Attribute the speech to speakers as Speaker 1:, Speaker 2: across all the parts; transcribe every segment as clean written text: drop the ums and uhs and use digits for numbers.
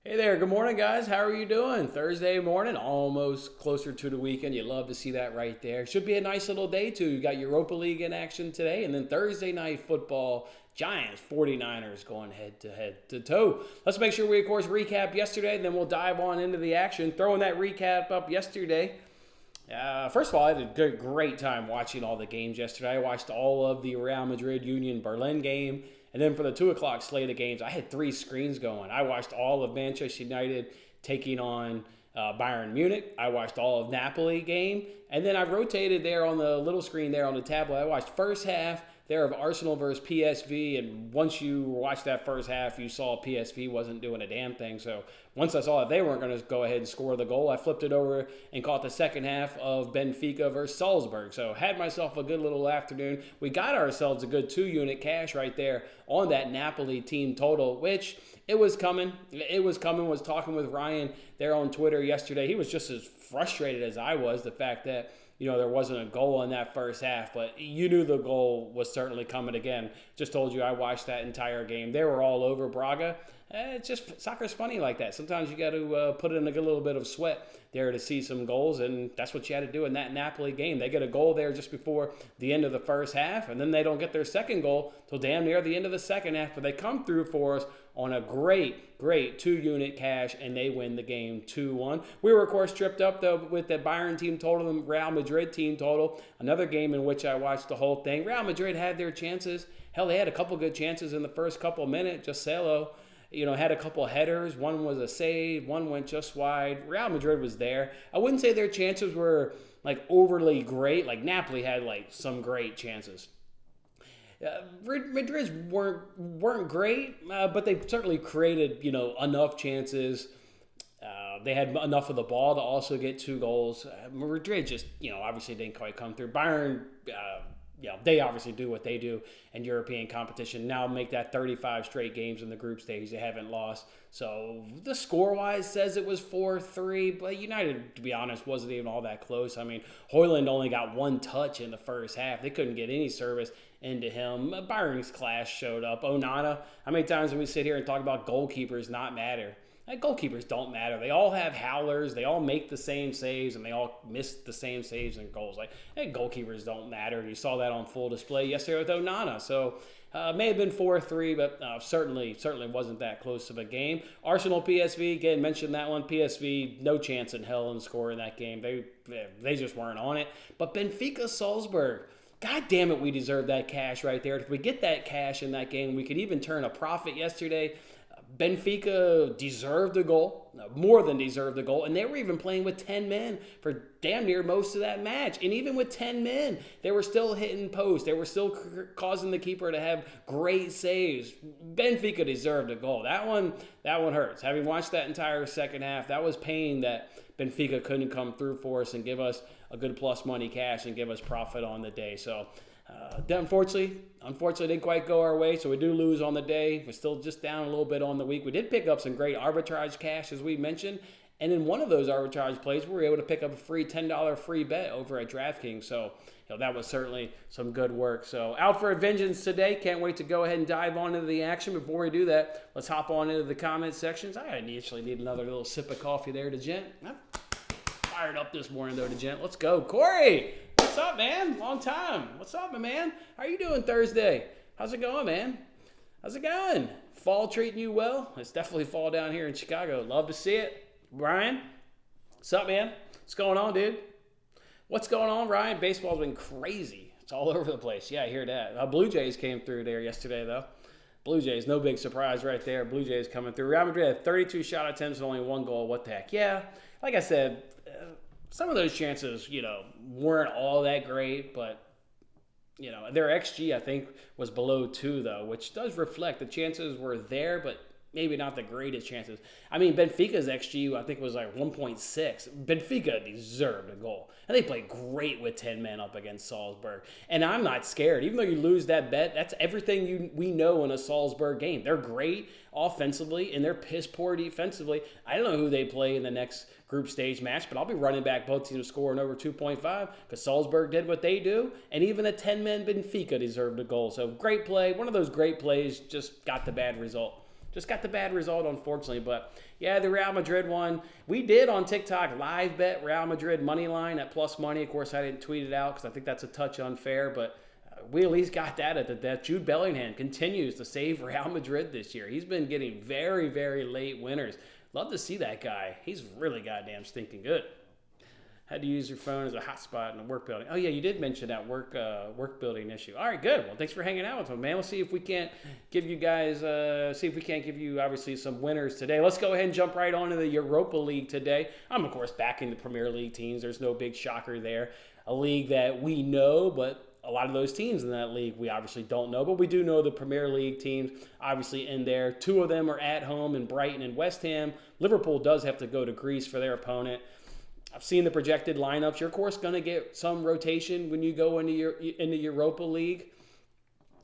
Speaker 1: Hey there, good morning, guys. How are you doing? Thursday morning, almost closer to the weekend. You love to see that right there. Should be a nice little day, too. You got Europa League in action today, and then Thursday night football, Giants, 49ers going head to toe. Let's make sure we, of course, recap yesterday, then we'll dive on into the action. Throwing that recap up yesterday. First of all, I had a great time watching all the games yesterday. I watched all of the Real Madrid Union Berlin game. And then for the 2 o'clock slate of games, I had three screens going. I watched all of Manchester United taking on Bayern Munich. I watched all of Napoli game. And then I rotated there on the little screen there on the tablet. I watched first half there of Arsenal versus PSV. And once you watched that first half, you saw PSV wasn't doing a damn thing. So once I saw that they weren't going to go ahead and score the goal, I flipped it over and caught the second half of Benfica versus Salzburg. So had myself a good little afternoon. We got ourselves a good 2-unit cash right there on that Napoli team total, which it was coming. It was coming. Was talking with Ryan there on Twitter yesterday. He was just as frustrated as I was, the fact that there wasn't a goal in that first half, but you knew the goal was certainly coming again. Just told you I watched that entire game. They were all over Braga. It's just soccer's funny like that. Sometimes you got to put in a good little bit of sweat there to see some goals, and that's what you had to do in that Napoli game. They get a goal there just before the end of the first half, and then they don't get their second goal till damn near the end of the second half, but they come through for us on a great 2-unit cash, and they win the game 2-1. We were, of course, tripped up, though, with the Bayern team total and Real Madrid team total. Another game in which I watched the whole thing. Real Madrid had their chances. Hell, they had a couple good chances in the first couple minutes. Giselo, had a couple headers. One was a save. One went just wide. Real Madrid was there. I wouldn't say their chances were, overly great. Napoli had, some great chances. Madrid's weren't great, but they certainly created enough chances. They had enough of the ball to also get 2 goals. Madrid just obviously didn't quite come through. Bayern, they obviously do what they do in European competition. Now make that 35 straight games in the group stage. They haven't lost. So the score-wise says it was 4-3, but United, to be honest, wasn't even all that close. I mean, Højlund only got 1 touch in the first half. They couldn't get any service into him. Bayern's class showed up. Onana, how many times do we sit here and talk about goalkeepers not matter? Goalkeepers don't matter. They all have howlers. They all make the same saves, and they all miss the same saves and goals. Goalkeepers don't matter. You saw that on full display yesterday with Onana. So may have been 4-3, but certainly wasn't that close of a game. Arsenal PSV, again, mentioned that one. PSV, no chance in hell in scoring that game. They just weren't on it. But Benfica Salzburg, God damn it, we deserve that cash right there. If we get that cash in that game, we could even turn a profit yesterday. Benfica deserved a goal, more than deserved a goal, and they were even playing with 10 men for damn near most of that match. And even with 10 men, they were still hitting posts. They were still causing the keeper to have great saves. Benfica deserved a goal. That one hurts. Having watched that entire second half, that was pain that Benfica couldn't come through for us and give us a good plus money cash and give us profit on the day. So unfortunately didn't quite go our way, so we do lose on the day. We're still just down a little bit on the week. We did pick up some great arbitrage cash, as we mentioned, and in one of those arbitrage plays, we were able to pick up a free $10 free bet over at DraftKings, so that was certainly some good work. So out for a vengeance today. Can't wait to go ahead and dive on into the action. Before we do that, let's hop on into the comment sections. I initially need another little sip of coffee there to Gent. I'm fired up this morning, though, to Gent. Let's go. Corey! What's up, man? Long time. What's up, my man? How are you doing Thursday? How's it going, man? How's it going? Fall treating you well? It's definitely fall down here in Chicago. Love to see it. Brian? What's up, man? What's going on, dude? What's going on, Ryan? Baseball's been crazy. It's all over the place. Yeah, I hear that. Blue Jays came through there yesterday, though. Blue Jays, no big surprise right there. Blue Jays coming through. Real Madrid had 32 shot attempts and only 1 goal. What the heck? Yeah, like I said, some of those chances, weren't all that great, but, their XG, I think, was below 2, though, which does reflect the chances were there, but maybe not the greatest chances. I mean, Benfica's XG, I think, was 1.6. Benfica deserved a goal. And they played great with 10 men up against Salzburg. And I'm not scared. Even though you lose that bet, that's everything we know in a Salzburg game. They're great offensively, and they're piss poor defensively. I don't know who they play in the next group stage match, but I'll be running back both teams scoring over 2.5 because Salzburg did what they do, and even a 10-man Benfica deserved a goal. So great play. One of those great plays, just got the bad result. Just got the bad result, unfortunately. But yeah, the Real Madrid one, we did on TikTok live bet Real Madrid money line at plus money. Of course, I didn't tweet it out because I think that's a touch unfair, but we at least got that at the death. Jude Bellingham continues to save Real Madrid this year. He's been getting very, very late winners. Love to see that guy. He's really goddamn stinking good. Had to use your phone as a hotspot in a work building. Oh yeah, you did mention that work building issue. All right, good. Well, thanks for hanging out with me, man. Let's see if we can't give you guys, obviously some winners today. Let's go ahead and jump right on to the Europa League today. I'm of course backing the Premier League teams. There's no big shocker there. A league that we know, but a lot of those teams in that league we obviously don't know, but we do know the Premier League teams obviously in there. Two of them are at home in Brighton and West Ham. Liverpool does have to go to Greece for their opponent. I've seen the projected lineups. You're, of course, going to get some rotation when you go into Europa League.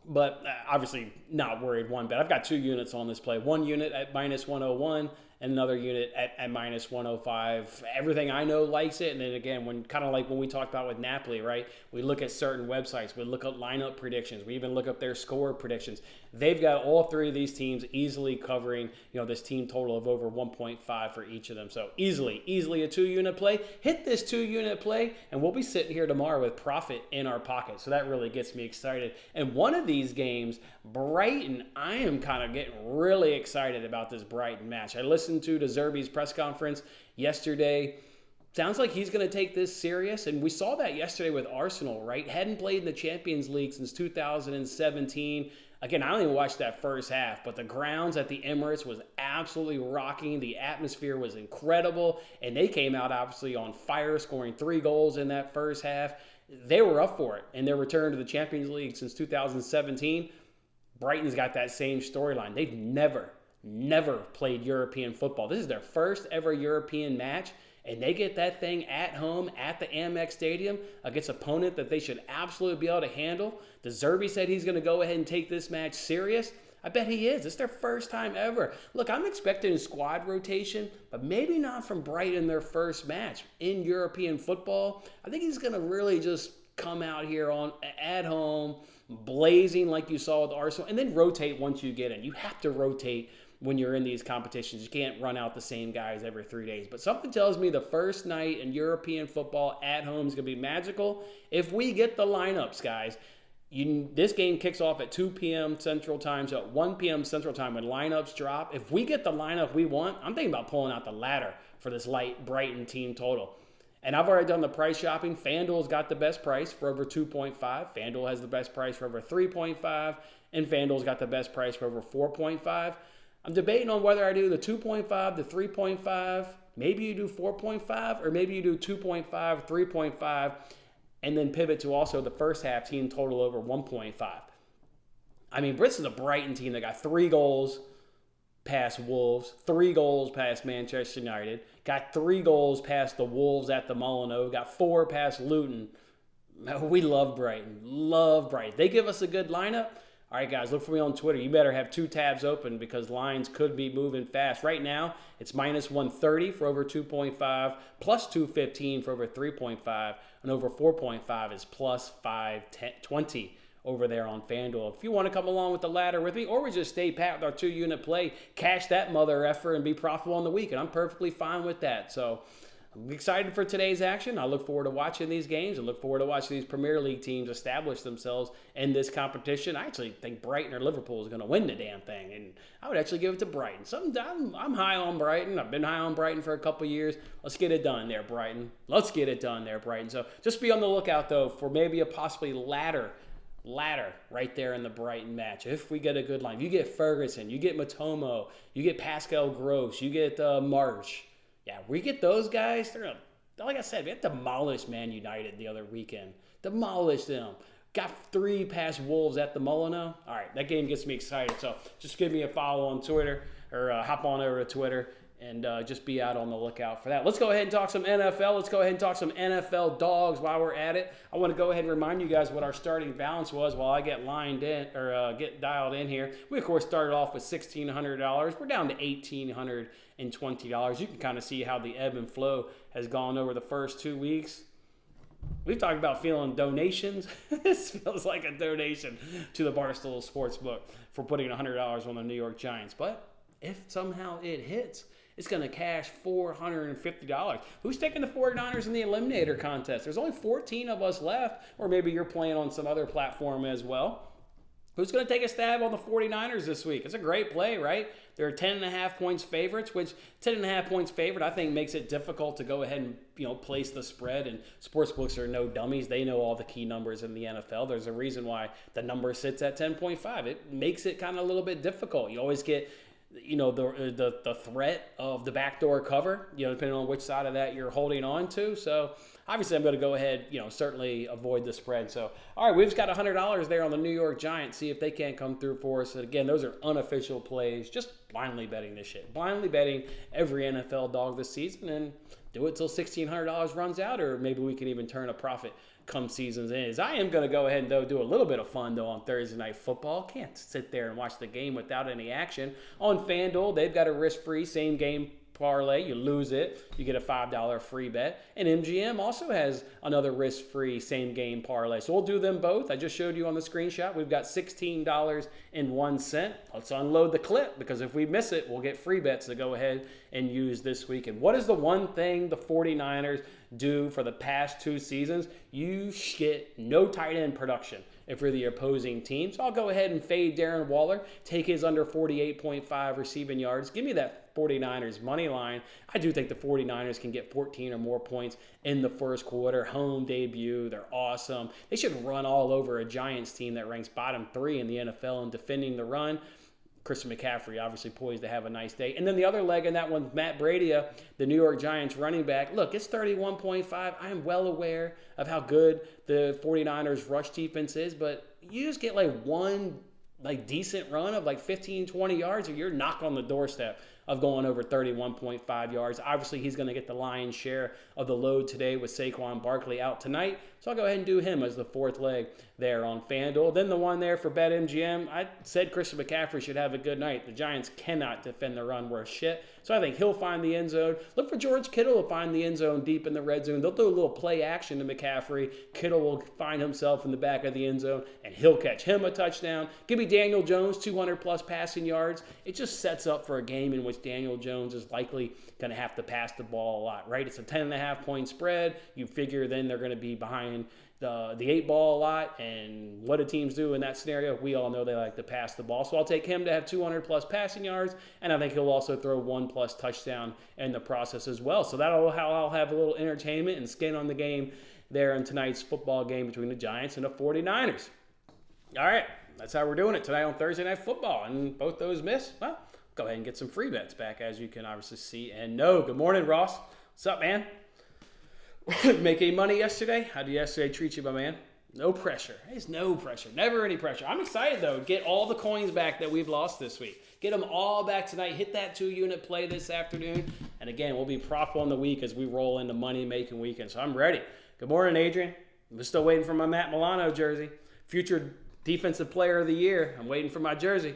Speaker 1: But obviously not worried one bit. I've got 2 units on this play. One unit at minus 101 and another unit at minus 105. Everything I know likes it. And then again, when kind of like when we talked about with Napoli, right? We look at certain websites. We look up lineup predictions. We even look up their score predictions. They've got all 3 of these teams easily covering, this team total of over 1.5 for each of them. So easily a 2-unit play. Hit this 2-unit play, and we'll be sitting here tomorrow with profit in our pocket. So that really gets me excited. And one of these games, Brighton, I am kind of getting really excited about this Brighton match. I listened to De Zerbi's press conference yesterday. Sounds like he's going to take this serious, and we saw that yesterday with Arsenal, right? Hadn't played in the Champions League since 2017. Again, I only watched that first half, but the grounds at the Emirates was absolutely rocking. The atmosphere was incredible, and they came out obviously on fire, scoring 3 goals in that first half. They were up for it in their return to the Champions League since 2017. Brighton's got that same storyline. They've never played European football. This is their first ever European match, and they get that thing at home at the Amex Stadium against an opponent that they should absolutely be able to handle. De Zerbi said he's going to go ahead and take this match serious. I bet he is. It's their first time ever. Look, I'm expecting squad rotation, but maybe not from Brighton their first match in European football. I think he's going to really just come out here at home, blazing like you saw with Arsenal, and then rotate once you get in. You have to rotate when you're in these competitions. You can't run out the same guys every 3 days. But something tells me the first night in European football at home is going to be magical. If we get the lineups, guys, this game kicks off at 2 p.m. Central Time, so at 1 p.m. Central Time when lineups drop. If we get the lineup we want, I'm thinking about pulling out the ladder for this light Brighton team total. And I've already done the price shopping. FanDuel's got the best price for over 2.5. FanDuel has the best price for over 3.5. And FanDuel's got the best price for over 4.5. I'm debating on whether I do the 2.5, the 3.5. Maybe you do 4.5, or maybe you do 2.5, 3.5, and then pivot to also the first half team total over 1.5. I mean, this is a Brighton team that got 3 goals past Wolves, 3 goals past Manchester United, got 3 goals past the Wolves at the Molineux, got 4 past Luton. We love Brighton. Love Brighton. They give us a good lineup. All right, guys, look for me on Twitter. You better have 2 tabs open because lines could be moving fast. Right now, it's minus 130 for over 2.5, plus 215 for over 3.5, and over 4.5 is plus 520 over there on FanDuel. If you want to come along with the ladder with me, or we just stay pat with our 2-unit play, cash that mother effer and be profitable on the weekend, I'm perfectly fine with that. So I'm excited for today's action. I look forward to watching these games. I look forward to watching these Premier League teams establish themselves in this competition. I actually think Brighton or Liverpool is going to win the damn thing, and I would actually give it to Brighton. I'm high on Brighton. I've been high on Brighton for a couple years. Let's get it done there, Brighton. Let's get it done there, Brighton. So just be on the lookout, though, for maybe a possibly ladder right there in the Brighton match. If we get a good line, you get Ferguson, you get Matomo, you get Pascal Gross, you get Marsh. Yeah, we get those guys. They're gonna, like I said, we had demolished Man United the other weekend. Demolished them. Got 3 past Wolves at the Molineux. All right, that game gets me excited. So just give me a follow on Twitter, or hop on over to Twitter and just be out on the lookout for that. Let's go ahead and talk some NFL. Let's go ahead and talk some NFL dogs while we're at it. I want to go ahead and remind you guys what our starting balance was while I get lined in, or get dialed in here. We, of course, started off with $1,600. We're down to $1,820. You can kind of see how the ebb and flow has gone over the first 2 weeks. We've talked about feeling donations. This feels like a donation to the Barstool Sportsbook for putting $100 on the New York Giants. But if somehow it hits, it's going to cash $450. Who's taking the 49ers in the Eliminator contest? There's only 14 of us left, or maybe you're playing on some other platform as well. Who's going to take a stab on the 49ers this week? It's a great play, right? They're 10.5 points favorites, which 10.5 points favorite I think makes it difficult to go ahead and place the spread. And sportsbooks are no dummies. They know all the key numbers in the NFL. There's a reason why the number sits at 10.5. It makes it kind of a little bit difficult. You always get the threat of the backdoor cover, depending on which side of that you're holding on to. So obviously I'm going to go ahead, certainly avoid the spread. So, all right, we've just got $100 there on the New York Giants. See if they can't come through for us. And again, those are unofficial plays, just blindly betting this shit. Blindly betting every NFL dog this season and do it till $1,600 runs out, or maybe we can even turn a profit come season's ends. I am going to go ahead and, though, do a little bit of fun, though, on Thursday Night Football. Can't sit there and watch the game without any action. On FanDuel, they've got a risk-free same-game parlay. You lose it, you get a $5 free bet. And MGM also has another risk-free same-game parlay. So we'll do them both. I just showed you on the screenshot. We've got $16.01. Let's unload the clip, because if we miss it, we'll get free bets to go ahead and use this weekend. What is the one thing the 49ers do for the past 2 seasons? You get no tight end production if you're the opposing team. So I'll go ahead and fade Darren Waller, take his under 48.5 receiving yards. Give me that 49ers money line. I do think the 49ers can get 14 or more points in the first quarter. Home debut. They're awesome. They should run all over a Giants team that ranks bottom 3 in the NFL in defending the run. Christian McCaffrey obviously poised to have a nice day. And then the other leg in that one, Matt Breida, the New York Giants running back. Look, it's 31.5. I am well aware of how good the 49ers rush defense is, but you just get one decent run of 15, 20 yards, or you're knock on the doorstep of going over 31.5 yards. Obviously, he's going to get the lion's share of the load today with Saquon Barkley out tonight. So I'll go ahead and do him as the fourth leg there on FanDuel. Then the one there for BetMGM, I said Christian McCaffrey should have a good night. The Giants cannot defend the run worth shit. So I think he'll find the end zone. Look for George Kittle to find the end zone deep in the red zone. They'll do a little play action to McCaffrey. Kittle will find himself in the back of the end zone, and he'll catch him a touchdown. Give me Daniel Jones, 200-plus passing yards. It just sets up for a game in which Daniel Jones is likely going to have to pass the ball a lot, right? It's a 10.5-point spread. You figure then they're going to be behind the 8 ball a lot, and what do teams do in that scenario? We all know they like to pass the ball. So I'll take him to have 200-plus passing yards, and I think he'll also throw 1+ touchdown in the process as well. So that'll how I'll have a little entertainment and skin on the game there in tonight's football game between the Giants and the 49ers. All right, that's how we're doing it tonight on Thursday Night Football, and both those miss. Well, go ahead and get some free bets back, as you can obviously see and know. Good morning, Ross. What's up, man? Make any money yesterday? How did yesterday treat you, my man? No pressure. There's no pressure. Never any pressure. I'm excited, though, to get all the coins back that we've lost this week. Get them all back tonight. Hit that 2-unit play this afternoon. And again, we'll be profitable in the week as we roll into money-making weekend. So I'm ready. Good morning, Adrian. I'm still waiting for my Matt Milano jersey. Future Defensive Player of the Year. I'm waiting for my jersey.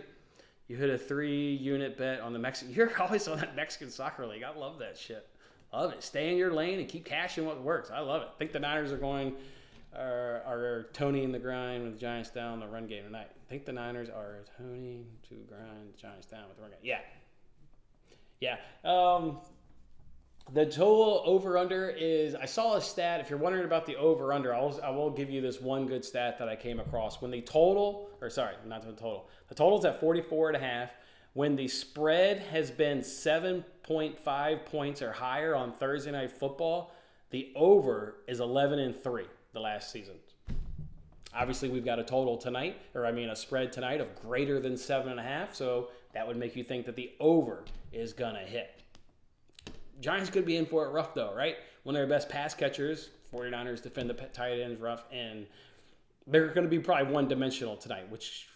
Speaker 1: You hit a 3-unit bet on the Mexican. You're always on that Mexican soccer league. I love that shit. Love it. Stay in your lane and keep cashing what works. I love it. I think the Niners are toning the grind with the Giants down the run game tonight. I think the Niners are toning to grind the Giants down with the run game. Yeah. The total over-under is, I saw a stat. If you're wondering about the over-under, I will give you this one good stat that I came across. When the total, or sorry, not the total. The total's at 44.5. When the spread has been 7.5 points or higher on Thursday Night Football, the over is 11-3 the last season. Obviously, we've got a total tonight, a spread tonight of greater than 7.5, so that would make you think that the over is going to hit. Giants could be in for it rough, though, right? One of their best pass catchers, 49ers defend the tight ends rough, and they're going to be probably one-dimensional tonight, which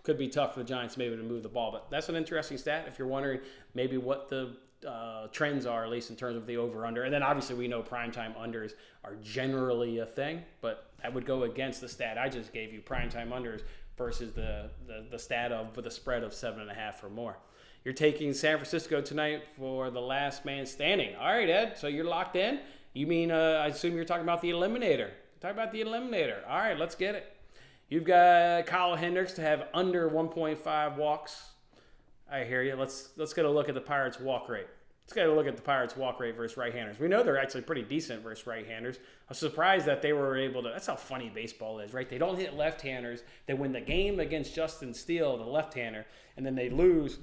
Speaker 1: could be tough for the Giants maybe to move the ball. But that's an interesting stat if you're wondering maybe what the trends are, at least in terms of the over-under. And then obviously we know primetime unders are generally a thing, but that would go against the stat I just gave you, primetime unders versus the stat of with a spread of 7.5 or more. You're taking San Francisco tonight for the last man standing. All right, Ed, so you're locked in? You mean, I assume you're talking about the Eliminator. Talk about the Eliminator. All right, let's get it. You've got Kyle Hendricks to have under 1.5 walks. I hear you. Let's get a look at the Pirates' walk rate. Let's get a look at the Pirates' walk rate versus right-handers. We know they're actually pretty decent versus right-handers. I was surprised that they were able to. That's how funny baseball is, right? They don't hit left-handers. They win the game against Justin Steele, the left-hander, and then they lose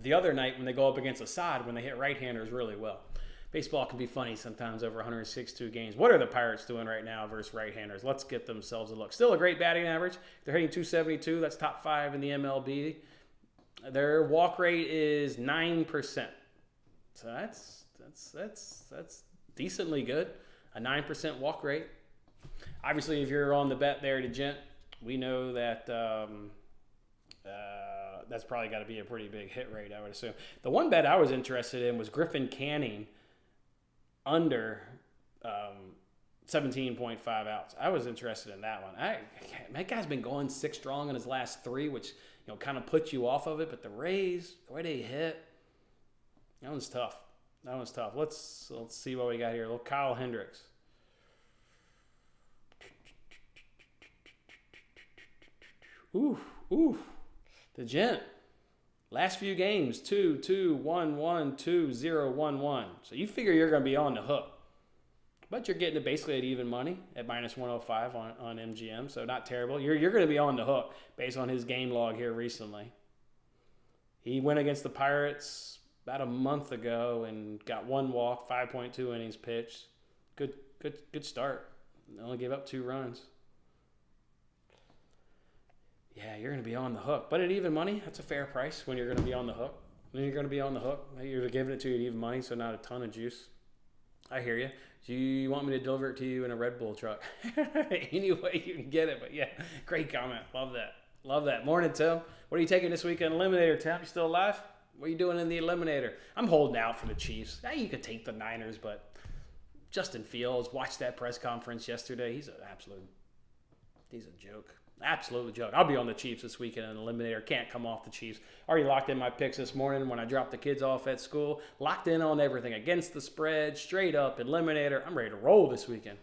Speaker 1: the other night when they go up against Assad when they hit right-handers really well. Baseball can be funny sometimes over 162 games. What are the Pirates doing right now versus right-handers? Let's get themselves a look. Still a great batting average. They're hitting 272. That's top 5 in the MLB. Their walk rate is 9%. So that's decently good. A 9% walk rate. Obviously, if you're on the bet there to Gent, we know that that's probably got to be a pretty big hit rate, I would assume. The one bet I was interested in was Griffin Canning under 17.5 outs. I was interested in that one. That guy's been going 6 strong in his last 3, which kind of puts you off of it. But the Rays, the way they hit, that one's tough. Let's see what we got here. A little Kyle Hendricks. Ooh. The Gent. Last few games, 2-2, 1-1, 2-0, 1-1. So you figure you're going to be on the hook. But you're getting it basically at even money at minus 105 on MGM. So not terrible. You're going to be on the hook based on his game log here recently. He went against the Pirates about a month ago and got 1 walk, 5.2 innings pitched. Good start. Only gave up 2 runs. Yeah, you're going to be on the hook. But at even money, that's a fair price when you're going to be on the hook. You're giving it to you at even money, so not a ton of juice. I hear you. Do you want me to deliver it to you in a Red Bull truck? Any way you can get it. But yeah, great comment. Love that. Morning, Tim. What are you taking this weekend? Eliminator, Tim. You still alive? What are you doing in the Eliminator? I'm holding out for the Chiefs. Now you could take the Niners, but Justin Fields, watched that press conference yesterday. He's a joke. Absolutely joke. I'll be on the Chiefs this weekend in Eliminator. Can't come off the Chiefs. Already locked in my picks this morning when I dropped the kids off at school. Locked in on everything. Against the spread, straight up, Eliminator. I'm ready to roll this weekend.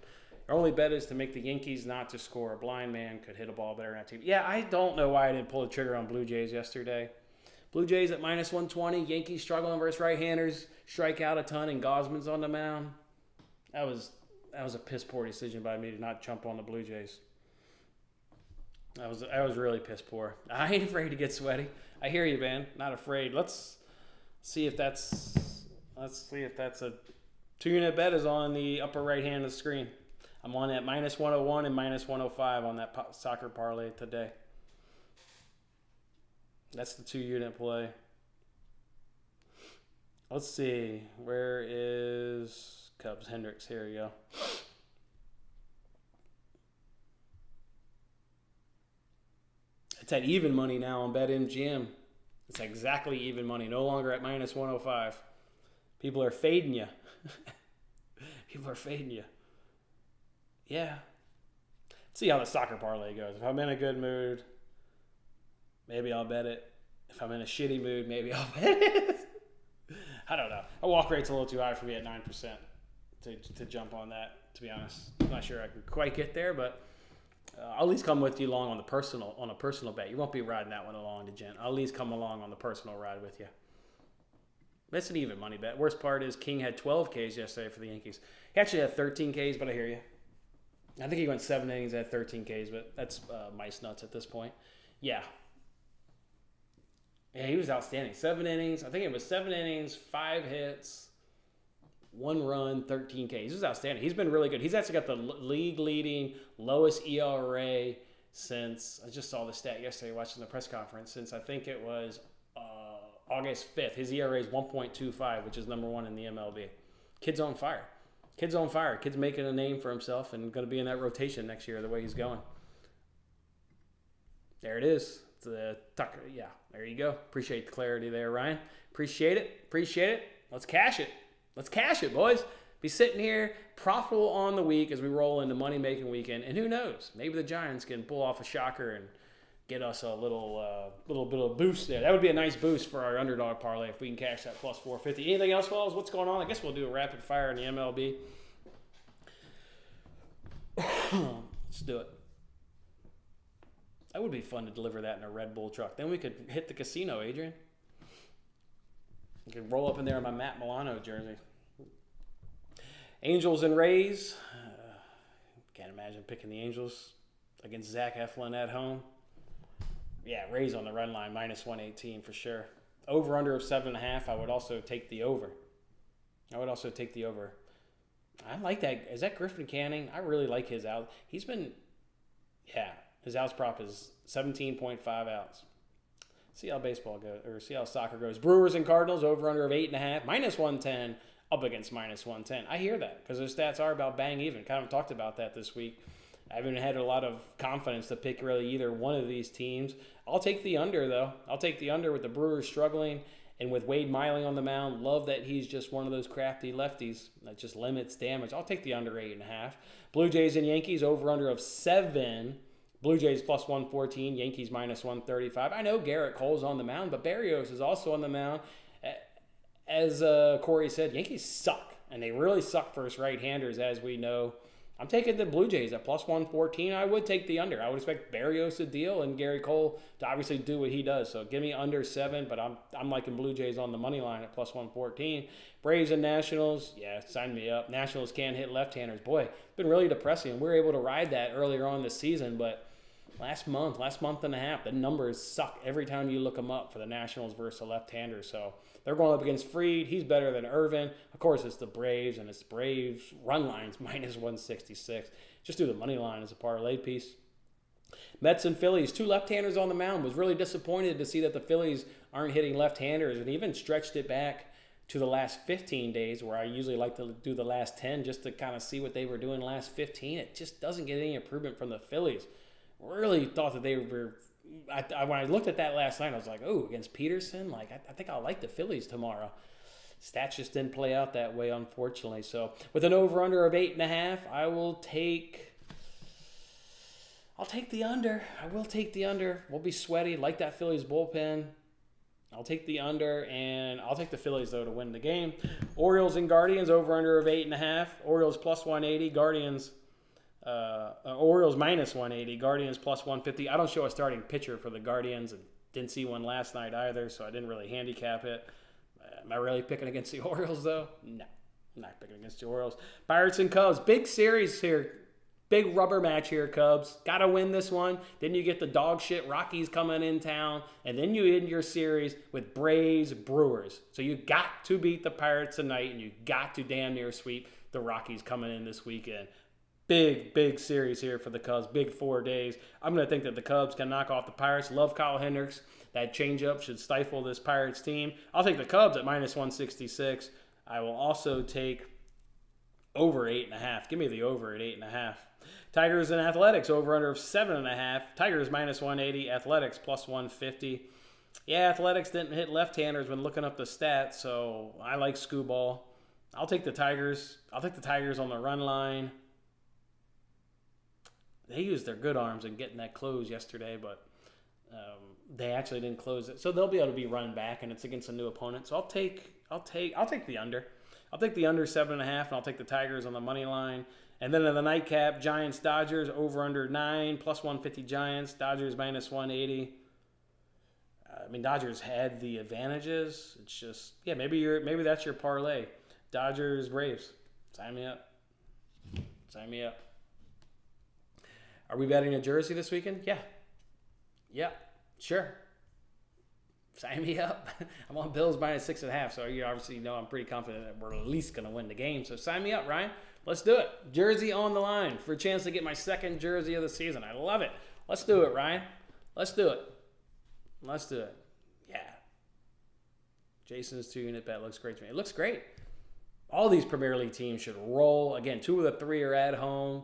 Speaker 1: Our only bet is to make the Yankees not to score. A blind man could hit a ball better than that team. Yeah, I don't know why I didn't pull the trigger on Blue Jays yesterday. Blue Jays at minus 120. Yankees struggling versus right-handers. Strike out a ton and Gosman's on the mound. That was a piss poor decision by me to not jump on the Blue Jays. I was really piss poor. I ain't afraid to get sweaty. I hear you, man. Not afraid. Let's see if that's a 2-unit bet is on the upper right hand of the screen. I'm on at minus 101 and minus 105 on that soccer parlay today. That's the 2-unit play. Let's see. Where is Cubs? Hendricks. Here we go. It's at even money now on BetMGM. It's exactly even money. No longer at minus 105. People are fading you. Yeah. See how the soccer parlay goes. If I'm in a good mood, maybe I'll bet it. If I'm in a shitty mood, maybe I'll bet it. I don't know. A walk rate's a little too high for me at 9% to jump on that, to be honest. I'm not sure I can quite get there, but I'll at least come with you along on a personal bet. You won't be riding that one along to Gent. I'll at least come along on the personal ride with you. That's an even money bet. Worst part is King had 12 Ks yesterday for the Yankees. He actually had 13 Ks, but I hear you. I think he went 7 innings at 13 Ks, but that's mice nuts at this point. Yeah. Yeah, he was outstanding. 7 innings. I think it was 7 innings, 5 hits, 1 run, 13 Ks. He was outstanding. He's been really good. He's actually got the league-leading lowest ERA since, I just saw the stat yesterday watching the press conference, since I think it was August 5th. His ERA is 1.25, which is number 1 in the MLB. Kid's on fire. Kid's making a name for himself and going to be in that rotation next year the way he's going. There it is. The Tucker. Yeah, there you go. Appreciate the clarity there, Ryan. Appreciate it. Let's cash it, boys. Be sitting here profitable on the week as we roll into money-making weekend. And who knows? Maybe the Giants can pull off a shocker and get us a little bit of boost there. That would be a nice boost for our underdog parlay if we can cash that plus 450. Anything else, fellas? What's going on? I guess we'll do a rapid fire in the MLB. Let's do it. That would be fun to deliver that in a Red Bull truck. Then we could hit the casino, Adrian. We could roll up in there in my Matt Milano jersey. Angels and Rays. Can't imagine picking the Angels against Zach Eflin at home. Yeah, Rays on the run line, minus 118 for sure. Over under of 7.5. I would also take the over. I like that. Is that Griffin Canning? I really like his out. He's been, his outs prop is 17.5 outs. See how baseball goes, or see how soccer goes. Brewers and Cardinals, over under of 8.5, minus 110, up against minus 110. I hear that because their stats are about bang even. Kind of talked about that this week. I haven't had a lot of confidence to pick really either one of these teams. I'll take the under, though. I'll take the under with the Brewers struggling and with Wade Miley on the mound. Love that he's just one of those crafty lefties that just limits damage. I'll take the under 8.5. Blue Jays and Yankees, over-under of 7. Blue Jays plus 114, Yankees minus 135. I know Garrett Cole's on the mound, but Berrios is also on the mound. As Corey said, Yankees suck, and they really suck versus right-handers, as we know. I'm taking the Blue Jays at plus 114. I would take the under. I would expect Berrios to deal and Gary Cole to obviously do what he does. So give me under 7, but I'm liking Blue Jays on the money line at plus 114. Braves and Nationals, sign me up. Nationals can't hit left-handers. Boy, it's been really depressing. We were able to ride that earlier on this season, but last month and a half, the numbers suck every time you look them up for the Nationals versus the left-hander. So they're going up against Fried. He's better than Irvin. Of course, it's the Braves, and it's Braves run lines minus 166. Just do the money line as a parlay piece. Mets and Phillies, 2 left-handers on the mound. Was really disappointed to see that the Phillies aren't hitting left-handers, and even stretched it back to the last 15 days, where I usually like to do the last 10 just to kind of see what they were doing last 15. It just doesn't get any improvement from the Phillies. Really thought that they were. When I looked at that last night, I was like, "Oh, against Peterson, I think I'll like the Phillies tomorrow." Stats just didn't play out that way, unfortunately. So, with an over/under of 8.5, I'll take the under. I will take the under. We'll be sweaty, like that Phillies bullpen. I'll take the under, and I'll take the Phillies, though, to win the game. Orioles and Guardians, over/under of 8.5. Orioles plus 180. Orioles minus 180, Guardians plus 150. I don't show a starting pitcher for the Guardians, and didn't see one last night either, so I didn't really handicap it. Am I really picking against the Orioles, though? No, I'm not picking against the Orioles. Pirates and Cubs, big series here. Big rubber match here, Cubs. Got to win this one. Then you get the dog shit Rockies coming in town, and then you end your series with Braves, Brewers. So you got to beat the Pirates tonight, and you got to damn near sweep the Rockies coming in this weekend. Big series here for the Cubs. Big 4 days. I'm going to think that the Cubs can knock off the Pirates. Love Kyle Hendricks. That changeup should stifle this Pirates team. I'll take the Cubs at minus 166. I will also take over 8.5. Give me the over at 8.5. Tigers and Athletics, over-under of 7.5. Tigers minus 180. Athletics plus 150. Yeah, Athletics didn't hit left-handers when looking up the stats, so I like Scooball. I'll take the Tigers. I'll take the Tigers on the run line. They used their good arms in getting that close yesterday, but they actually didn't close it. So they'll be able to be run back, and it's against a new opponent. So I'll take the under. I'll take the under 7.5, and I'll take the Tigers on the money line. And then in the nightcap, Giants Dodgers over under 9 plus 150 Giants. Dodgers minus 180. Dodgers had the advantages. It's just maybe that's your parlay. Dodgers Braves. Sign me up. Are we betting a jersey this weekend? Yeah, sure. Sign me up. I'm on Bills minus 6.5, so you obviously know I'm pretty confident that we're at least going to win the game. So sign me up, Ryan. Let's do it. Jersey on the line for a chance to get my second jersey of the season. I love it. Let's do it, Ryan. Let's do it. Yeah. Jason's 2-unit bet looks great to me. It looks great. All these Premier League teams should roll. Again, 2 of the 3 are at home.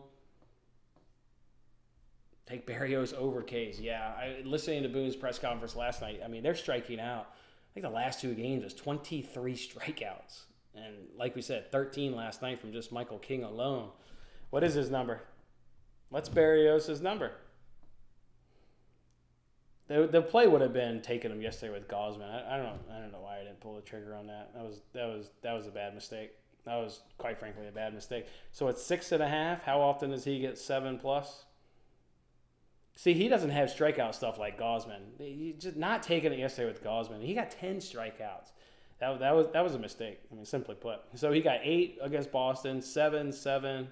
Speaker 1: Take Berrios over Case. Yeah, listening to Boone's press conference last night, they're striking out. I think the last 2 games was 23 strikeouts. And like we said, 13 last night from just Michael King alone. What is his number? What's Berrios' number? The play would have been taking him yesterday with Gosman. I don't know why I didn't pull the trigger on that. That was a bad mistake. That was, quite frankly, a bad mistake. So it's 6.5. How often does he get 7 plus? See, he doesn't have strikeout stuff like Gosman. He just not taking it yesterday with Gosman. He got 10 strikeouts. That was a mistake. I mean, simply put. So he got 8 against Boston, 7, 7,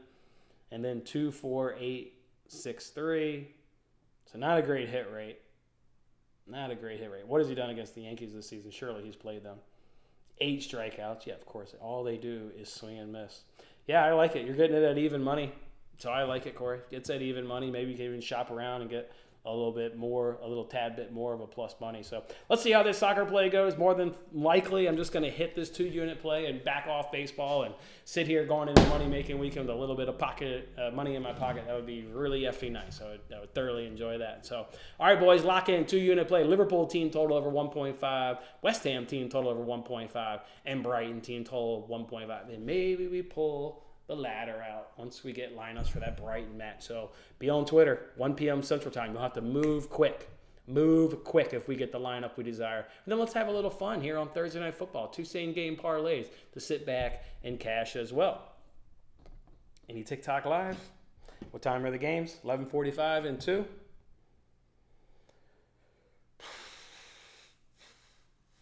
Speaker 1: and then 2, 4, 8, 6, 3. So not a great hit rate. Not a great hit rate. What has he done against the Yankees this season? Surely he's played them. 8 strikeouts. Yeah, of course. All they do is swing and miss. Yeah, I like it. You're getting it at even money. So I like it, Corey. Gets that even money. Maybe you can even shop around and get a little tad bit more of a plus money. So let's see how this soccer play goes. More than likely, I'm just going to hit this 2-unit play and back off baseball and sit here going into money-making weekend with a little bit of pocket money in my pocket. That would be really effing nice. I would thoroughly enjoy that. So, all right, boys, lock in 2-unit play. Liverpool team total over 1.5. West Ham team total over 1.5. And Brighton team total 1.5. And maybe we pull the ladder out once we get lineups for that Brighton match. So be on Twitter, 1 p.m. Central Time. You'll have to move quick. Move quick if we get the lineup we desire. And then let's have a little fun here on Thursday Night Football. 2 same-game parlays to sit back and cash as well. Any TikTok Live? What time are the games? 11:45 and 2.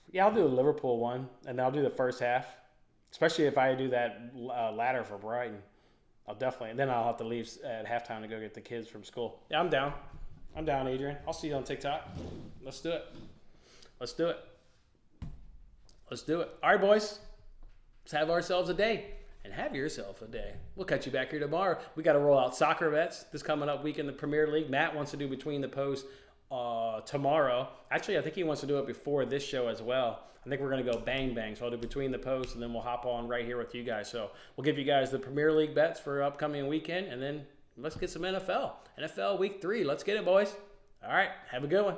Speaker 1: Yeah, I'll do a Liverpool one, and I'll do the first half. Especially if I do that ladder for Brighton. I'll definitely. And then I'll have to leave at halftime to go get the kids from school. Yeah, I'm down. I'm down, Adrian. I'll see you on TikTok. Let's do it. Let's do it. Let's do it. All right, boys. Let's have ourselves a day. And have yourself a day. We'll catch you back here tomorrow. We got to roll out soccer bets this coming up week in the Premier League. Matt wants to do Between the Posts tomorrow. Actually, I think he wants to do it before this show as well. I think we're going to go bang, bang. So I'll do Between the Posts, and then we'll hop on right here with you guys. So we'll give you guys the Premier League bets for upcoming weekend, and then let's get some NFL. NFL Week 3. Let's get it, boys. All right. Have a good one.